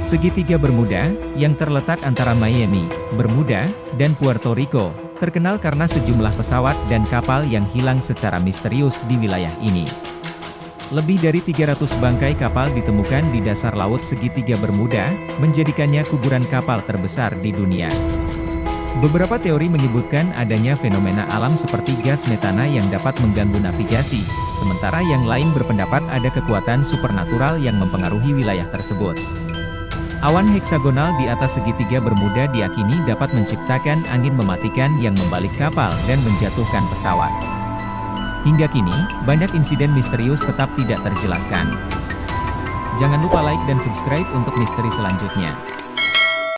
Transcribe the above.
Segitiga Bermuda, yang terletak antara Miami, Bermuda, dan Puerto Rico, terkenal karena sejumlah pesawat dan kapal yang hilang secara misterius di wilayah ini. Lebih dari 300 bangkai kapal ditemukan di dasar laut Segitiga Bermuda, menjadikannya kuburan kapal terbesar di dunia. Beberapa teori menyebutkan adanya fenomena alam seperti gas metana yang dapat mengganggu navigasi, sementara yang lain berpendapat ada kekuatan supernatural yang mempengaruhi wilayah tersebut. Awan heksagonal di atas Segitiga Bermuda diyakini dapat menciptakan angin mematikan yang membalik kapal dan menjatuhkan pesawat. Hingga kini, banyak insiden misterius tetap tidak terjelaskan. Jangan lupa like dan subscribe untuk misteri selanjutnya.